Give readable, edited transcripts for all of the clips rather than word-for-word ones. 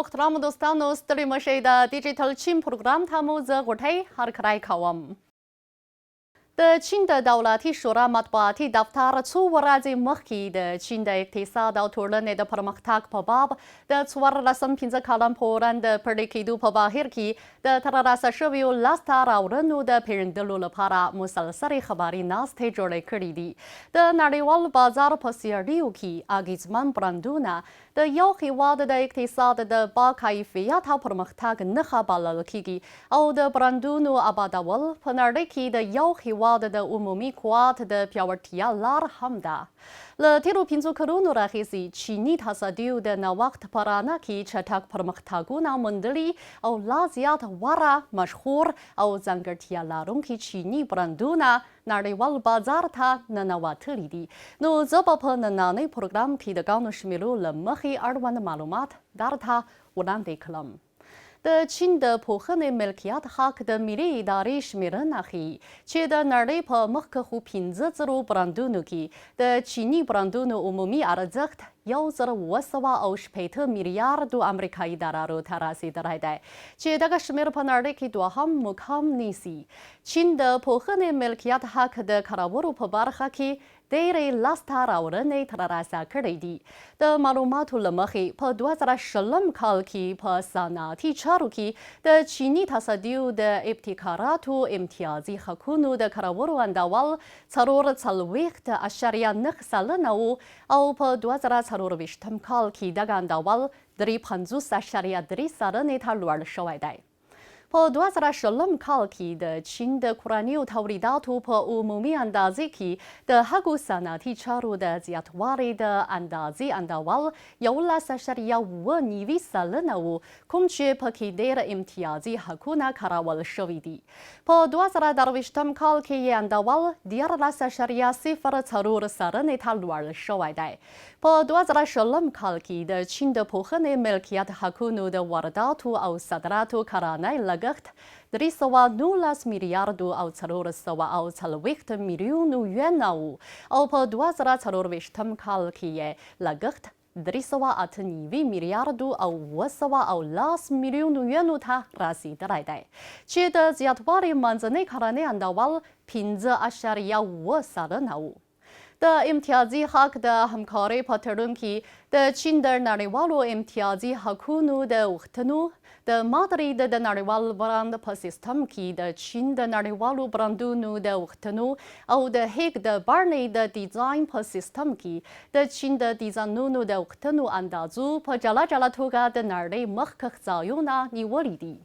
محترم دوستانو ستړي مشئ د ډیجیټل چین پروګرام ته مو زه غوټۍ هرکلی کوم. د چین د دولتي شورا مطبوعاتي دفتر څو ورځې مخکې د چین د اقتصاد او ټولنې د پرمختګ په باب د 14 کلن په وړاندې د پلي کېدو په بهیر کې د ترلاسه شویو لاسته راوړنو د پېژندلو لپاره مسلسلې خبري ناستې جوړې کړي دي. د نړیوال بازار په څېړنیو کې اغېزمن برانډونه د یو هېواد د اقتصاد د باکیفیت او پرمختګ نښه بلل کېږي او د برانډونو آبادول په نړۍ کې د یو هېواد د عمومي قوت د پیاوړتیا لار هم ده. له تېرو 5 کلونو راهیسې چیني تصدیو د نوښت په رڼا کې چټک پرمختګونه موندلي او لا زیات غوره مشهور او ځانګړتیا لرونکي چیني برانډونه نړیوال بازار ته ننوتلي دي. نو زه به په نننۍ پروګرام کې د ګڼو شمېرو له مخې اړوند معلومات درته وړاندې کړم. د چین د پوهنې ملکیت حق د ملي ادارې شمیرنه ښیي چې د نړۍ په مخکښو 15,000 برانډونو کې د چیني برانډونو عمومي ارزښت 1,280 میلیارډو امریکایي ډالرو ته رسیدلی دی چې دغه شمیر په نړۍ کې دوهم مقام نیسي. چین د پوهنې ملکیت حق د کارولو په برخه کې ډېرې لاسته راوړنې ترلاسه کړې دي. د معلوماتو له مخې په 2020 کال کې په صنعتي چارو کې د چیني تصدیو د ابتکاراتو امتیازي حقونو د کارولو اندول 4.9 سلنه و او په 2024 کال کې دغه اندول 53.3 سلنې ته لوړ شوی دی. په 2020 کال کې د چین د کورنیو تولیداتو په عمومي اندازې کې د هغو صنعتي چارو د زیاتوالي د اندازې اندول 11.9 سلنه و کوم چې پکې ډېر امتیازي حقونه کارول شوي دي. په 2022 کال کې یې اندول 14.04 سلنې ته لوړ شوی دی. په 2020 کال کې د چین د پوهنې ملکیت حقونو د وارداتو او صادراتو کلنی لګښت 319 میلیارډو او 440 میلیونو یوانه و او په 2024 کال کې یې لګښت 308 میلیارډو او 210 میلیونو یوانو ته رسیدلی دی چې د زیاتوالي منځنی کلنی اندول 5.7 سلنه و. د امتیازي حق د همکارۍ په تړون کې د چین د نړیوالو امتیازي حقونو د غوښتنو د مادرید د نړیوال برانډ په سیستم کې د چین د نړیوالو برانډونو د غوښتنو او د هیګ د بڼې د ډیزاین په سیستم کې د چین د ډیزاینونو د غوښتنو اندازو په جلا جلا توګه د نړۍ مخکښ ځایونه نیولي دي.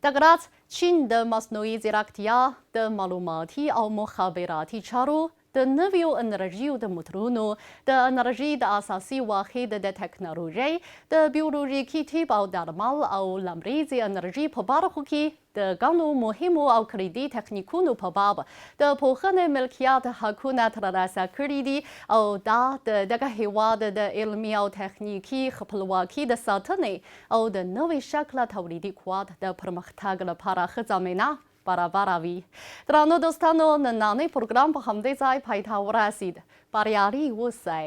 دغه راز چین د مصنوعي ځیرکتیا د معلوماتي او مخابراتي چارو د نویو انرژیو د موټرونو د انرژي د اساسي واحد د ټکنالوژۍ د بیولوژیکي طب او درمل او لمریزې انرژي په برخو کې د ګڼو مهمو او کلیدي تخنیکونو په باب د پوهنې ملکیت حقونه ترلاسه کړي دي او دا د دغه هېواد د علمي او تخنیکي خپلواکي د ساتنې او د نوي شکله تولیدي قوت د پرمختګ لپاره ښه زمینه برابروي. درنو دوستانو، نننۍ پروګرام په همدې ځای پای ته ورسید. بریالي اوسئ.